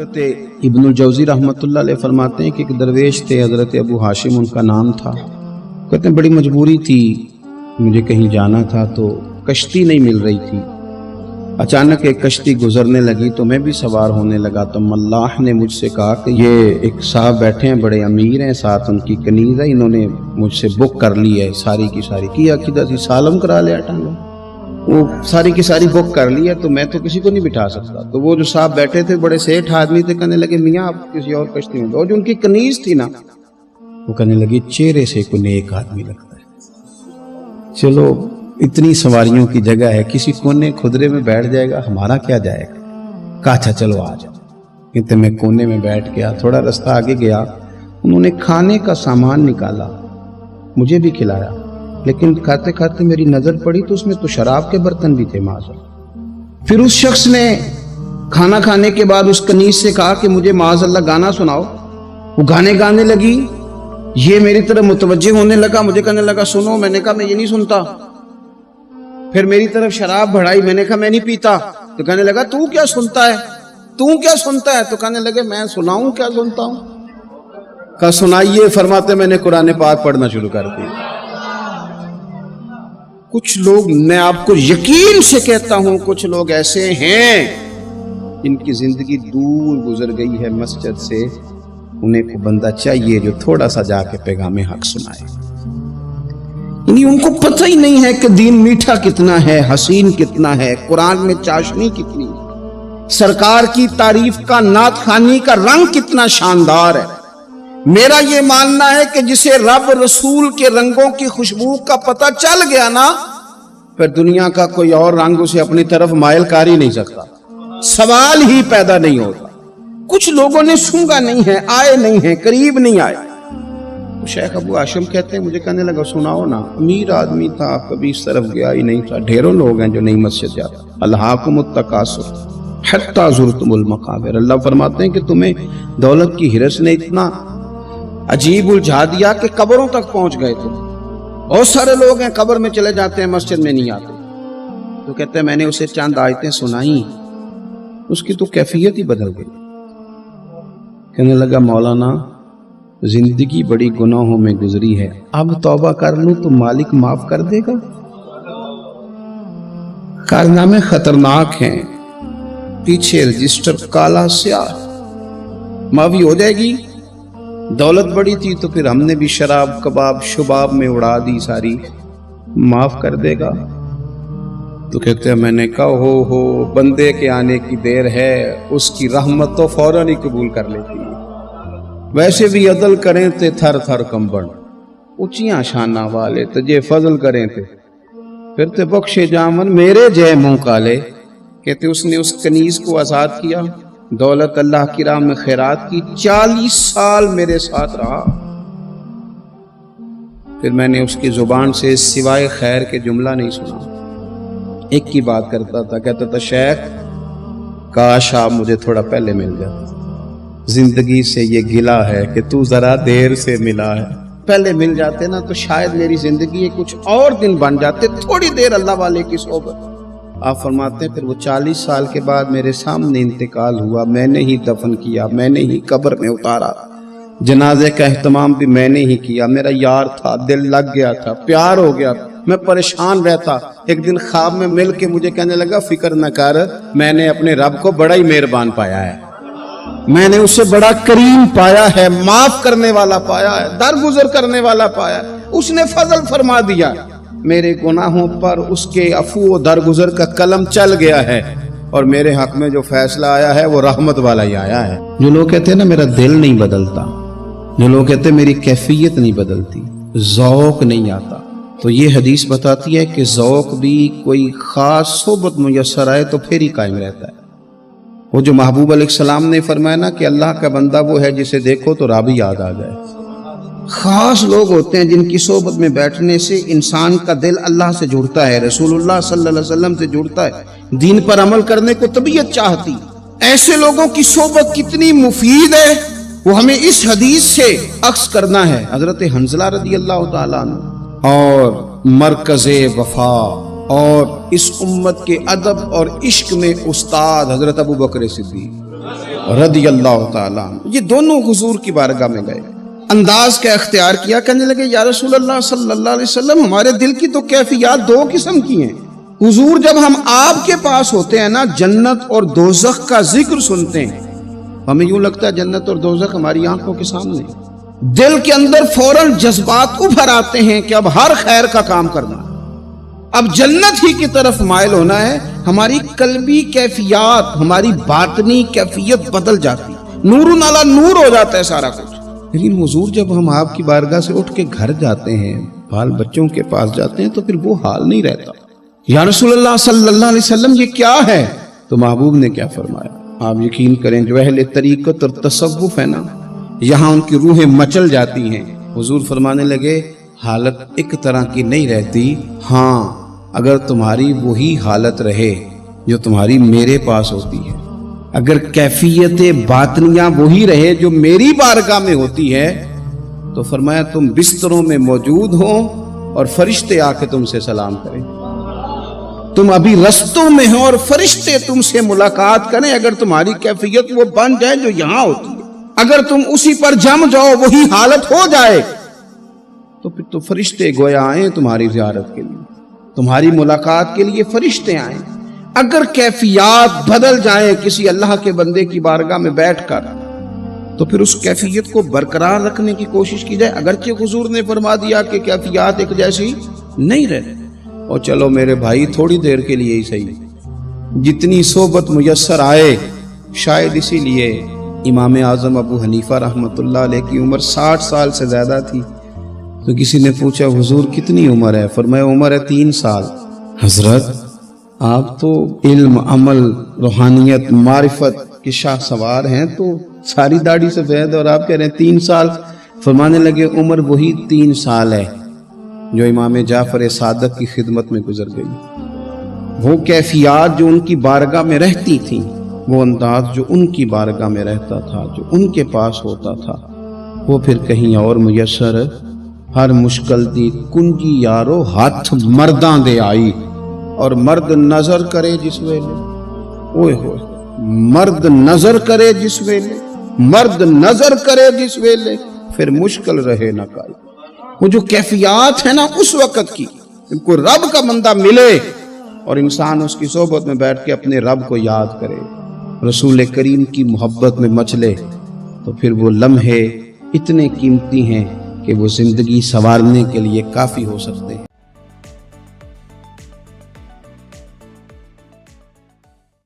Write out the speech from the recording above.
حضرت ابن الجوزی رحمۃ اللہ علیہ فرماتے ہیں کہ ایک درویش تھے، حضرت ابو ہاشم ان کا نام تھا۔ کہتے ہیں بڑی مجبوری تھی، مجھے کہیں جانا تھا تو کشتی نہیں مل رہی تھی۔ اچانک ایک کشتی گزرنے لگی تو میں بھی سوار ہونے لگا تو ملاح نے مجھ سے کہا کہ یہ ایک صاحب بیٹھے ہیں، بڑے امیر ہیں، ساتھ ان کی کنیز ہے، انہوں نے مجھ سے بک کر لی ہے، ساری کی ساری کیا کدھر سی سالم کرا لیا ٹانگا، وہ ساری کی ساری بک کر لی ہے، تو میں تو کسی کو نہیں بٹھا سکتا۔ تو وہ جو صاحب بیٹھے تھے بڑے سیٹھ آدمی تھے، کہنے لگے میاں آپ کسی اور کشتی میں، اور جو ان کی کنیز تھی نا وہ کہنے لگی چہرے سے کوئی نیک آدمی لگتا ہے، چلو اتنی سواریوں کی جگہ ہے، کسی کونے خدرے میں بیٹھ جائے گا، ہمارا کیا جائے گا۔ کہا اچھا چلو آ جاؤ۔ کہتے میں کونے میں بیٹھ گیا، تھوڑا رستہ آگے گیا، انہوں نے کھانے کا سامان نکالا، مجھے بھی کھلایا، لیکن کھاتے کھاتے میری نظر پڑی تو اس میں تو شراب کے برتن بھی تھے معاذ۔ پھر اس شخص نے کھانا کھانے کے بعد اس کنیز سے کہا کہ مجھے معاذ اللہ گانا سناؤ۔ وہ گانے گانے لگی، یہ میری طرف متوجہ ہونے لگا، مجھے کہنے لگا سنو، میں نے کہا میں یہ نہیں سنتا۔ پھر میری طرف شراب بڑھائی، میں نے کہا میں نہیں پیتا، تو کہنے لگا تو کیا سنتا ہے، تو کیا سنتا ہے، تو کہنے لگے میں سناؤں کیا سنتا ہوں۔ کہا سنائیے، فرماتے میں نے قرآن پاک پڑھنا شروع کر دیا۔ کچھ لوگ، میں آپ کو یقین سے کہتا ہوں، کچھ لوگ ایسے ہیں جن کی زندگی دور گزر گئی ہے مسجد سے، انہیں کو بندہ چاہیے جو تھوڑا سا جا کے پیغام حق سنائے۔ یعنی ان کو پتہ ہی نہیں ہے کہ دین میٹھا کتنا ہے، حسین کتنا ہے، قرآن میں چاشنی کتنی ہے، سرکار کی تعریف کا، نعت خوانی کا رنگ کتنا شاندار ہے۔ میرا یہ ماننا ہے کہ جسے رب رسول کے رنگوں کی خوشبو کا پتہ چل گیا نا، پھر دنیا کا کوئی اور رنگ اسے اپنی طرف مائل کر ہی نہیں سکتا، سوال ہی پیدا نہیں ہوتا۔ کچھ لوگوں نے سونگا نہیں ہے، آئے نہیں ہیں، قریب نہیں آئے۔ شیخ ابو ہاشم کہتے ہیں مجھے کہنے لگا سناؤ نا، امیر آدمی تھا، کبھی اس طرف گیا ہی نہیں تھا، ڈھیروں لوگ ہیں جو نہیں مسجد جاتا۔ الہاکم التکاثر حتی زرتم المقابر، اللہ فرماتے ہیں کہ تمہیں دولت کی ہرس نے اتنا عجیب الجھا دیا کہ قبروں تک پہنچ گئے تھے۔ بہت سارے لوگ ہیں قبر میں چلے جاتے ہیں، مسجد میں نہیں آتے۔ تو کہتے ہیں میں نے اسے چند آیتیں سنائیں، اس کی تو کیفیت ہی بدل گئی۔ کہنے لگا مولانا زندگی بڑی گناہوں میں گزری ہے، اب توبہ کر لوں تو مالک معاف کر دے گا۔ کارنامے خطرناک ہیں، پیچھے رجسٹر کالا سیاہ، معافی ہو جائے گی۔ دولت بڑی تھی تو پھر ہم نے بھی شراب کباب شباب میں اڑا دی ساری، معاف کر دے گا۔ تو کہتے ہیں میں نے کہا ہو بندے کے آنے کی دیر ہے، اس کی رحمت تو فوراً ہی قبول کر لیتی ہے۔ ویسے بھی عدل کریں تے تھر تھر کمبن، اونچیاں شانہ والے تجھے فضل کریں تے پھر تے بخشے جامن میرے جے منہ کالے۔ کہتے اس نے اس کنیز کو آزاد کیا، دولت اللہ کی راہ میں خیرات کی، 40 سال میرے ساتھ رہا۔ پھر میں نے اس کی زبان سے سوائے خیر کے جملہ نہیں سنا، ایک کی بات کرتا تھا، کہتا تھا شیخ کاش آپ مجھے تھوڑا پہلے مل جاتے، زندگی سے یہ گلہ ہے کہ تو ذرا دیر سے ملا ہے، پہلے مل جاتے نا تو شاید میری زندگی کچھ اور دن بن جاتے، تھوڑی دیر اللہ والے کی صحبت۔ آپ فرماتے ہیں پھر وہ 40 سال کے بعد میرے سامنے انتقال ہوا، میں نے ہی دفن کیا، میں نے ہی قبر میں اتارا، جنازے کا اہتمام بھی میں نے ہی کیا۔ میرا یار تھا، دل لگ گیا تھا، پیار ہو گیا، میں پریشان رہتا۔ ایک دن خواب میں مل کے مجھے کہنے لگا فکر نہ کر، میں نے اپنے رب کو بڑا ہی مہربان پایا ہے، میں نے اسے بڑا کریم پایا ہے، معاف کرنے والا پایا ہے، درگزر کرنے والا پایا ہے، اس نے فضل فرما دیا، میرے گناہوں پر اس کے عفو و درگزر کا قلم چل گیا ہے، اور میرے حق میں جو فیصلہ آیا ہے وہ رحمت والا ہی آیا ہے۔ جو لوگ کہتے ہیں نا میرا دل نہیں بدلتا، جو لوگ کہتے ہیں میری کیفیت نہیں بدلتی، ذوق نہیں آتا، تو یہ حدیث بتاتی ہے کہ ذوق بھی کوئی خاص صحبت میسر آئے تو پھر ہی قائم رہتا ہے۔ وہ جو محبوب علیہ السلام نے فرمایا نا کہ اللہ کا بندہ وہ ہے جسے دیکھو تو رب یاد آ جائے۔ خاص لوگ ہوتے ہیں جن کی صحبت میں بیٹھنے سے انسان کا دل اللہ سے جڑتا ہے، رسول اللہ صلی اللہ علیہ وسلم سے جڑتا ہے، دین پر عمل کرنے کو طبیعت چاہتی۔ ایسے لوگوں کی صحبت کتنی مفید ہے وہ ہمیں اس حدیث سے اخذ کرنا ہے۔ حضرت حنظلہ رضی اللہ تعالیٰ عنہ اور مرکز وفا اور اس امت کے ادب اور عشق میں استاد حضرت ابو بکر صدیق رضی اللہ تعالیٰ عنہ، یہ دونوں حضور کی بارگاہ میں گئے، انداز کا اختیار کیا، کہنے لگے یا رسول اللہ صلی اللہ علیہ وسلم، ہمارے دل کی تو کیفیات دو قسم کی ہیں۔ حضور جب ہم آپ کے پاس ہوتے ہیں نا، جنت اور دوزخ کا ذکر سنتے ہیں، ہمیں یوں لگتا ہے جنت اور دوزخ ہماری آنکھوں کے سامنے، دل کے اندر فوراً جذبات ابھر آتے ہیں کہ اب ہر خیر کا کام کرنا، اب جنت ہی کی طرف مائل ہونا ہے۔ ہماری قلبی کیفیات، ہماری باطنی کیفیت بدل جاتی، نور علی نور ہو جاتا ہے سارا کچھ۔ لیکن حضور جب ہم آپ کی بارگاہ سے اٹھ کے گھر جاتے ہیں، بال بچوں کے پاس جاتے ہیں، تو پھر وہ حال نہیں رہتا۔ یا رسول اللہ صلی اللہ علیہ وسلم یہ کیا ہے؟ تو محبوب نے کیا فرمایا؟ آپ یقین کریں جو اہل طریقت اور تصوف ہے نا، یہاں ان کی روحیں مچل جاتی ہیں۔ حضور فرمانے لگے حالت ایک طرح کی نہیں رہتی، ہاں اگر تمہاری وہی حالت رہے جو تمہاری میرے پاس ہوتی ہے، اگر کیفیت باطنیہ وہی رہے جو میری بارگاہ میں ہوتی ہے، تو فرمایا تم بستروں میں موجود ہو اور فرشتے آ کے تم سے سلام کریں، تم ابھی رستوں میں ہو اور فرشتے تم سے ملاقات کریں، اگر تمہاری کیفیت وہ بن جائے جو یہاں ہوتی ہے، اگر تم اسی پر جم جاؤ، وہی حالت ہو جائے، تو پھر تو فرشتے گویا آئیں تمہاری زیارت کے لیے، تمہاری ملاقات کے لیے فرشتے آئیں۔ اگر کیفیات بدل جائیں کسی اللہ کے بندے کی بارگاہ میں بیٹھ کر، تو پھر اس کیفیت کو برقرار رکھنے کی کوشش کی جائے، اگرچہ حضور نے فرما دیا کہ کیفیات ایک جیسی نہیں رہتی۔ اور چلو میرے بھائی تھوڑی دیر کے لیے ہی صحیح، جتنی صحبت میسر آئے، شاید اسی لیے امام اعظم ابو حنیفہ رحمۃ اللہ علیہ کی عمر 60 سال سے زیادہ تھی، تو کسی نے پوچھا حضور کتنی عمر ہے؟ فرمایا عمر ہے 3 سال۔ حضرت آپ تو علم، عمل، روحانیت، معرفت کے شاہ سوار ہیں، تو ساری داڑھی سفید اور آپ کہہ رہے ہیں 3 سال۔ فرمانے لگے عمر وہی 3 سال ہے جو امام جعفر صادق کی خدمت میں گزر گئی۔ وہ کیفیات جو ان کی بارگاہ میں رہتی تھیں، وہ انداز جو ان کی بارگاہ میں رہتا تھا، جو ان کے پاس ہوتا تھا، وہ پھر کہیں اور میسر ہر مشکل دی کنجی یارو ہاتھ مرداں دے آئی، اور مرد نظر کرے جس ویلے، اوئے ہوئے مرد نظر کرے جس ویلے، مرد نظر کرے جس ویلے، پھر مشکل رہے نہ کائی۔ وہ جو کیفیات ہے نا اس وقت کی، ان کو رب کا بندہ ملے اور انسان اس کی صحبت میں بیٹھ کے اپنے رب کو یاد کرے، رسول کریم کی محبت میں مچلے، تو پھر وہ لمحے اتنے قیمتی ہیں کہ وہ زندگی سنوارنے کے لیے کافی ہو سکتے ہیں۔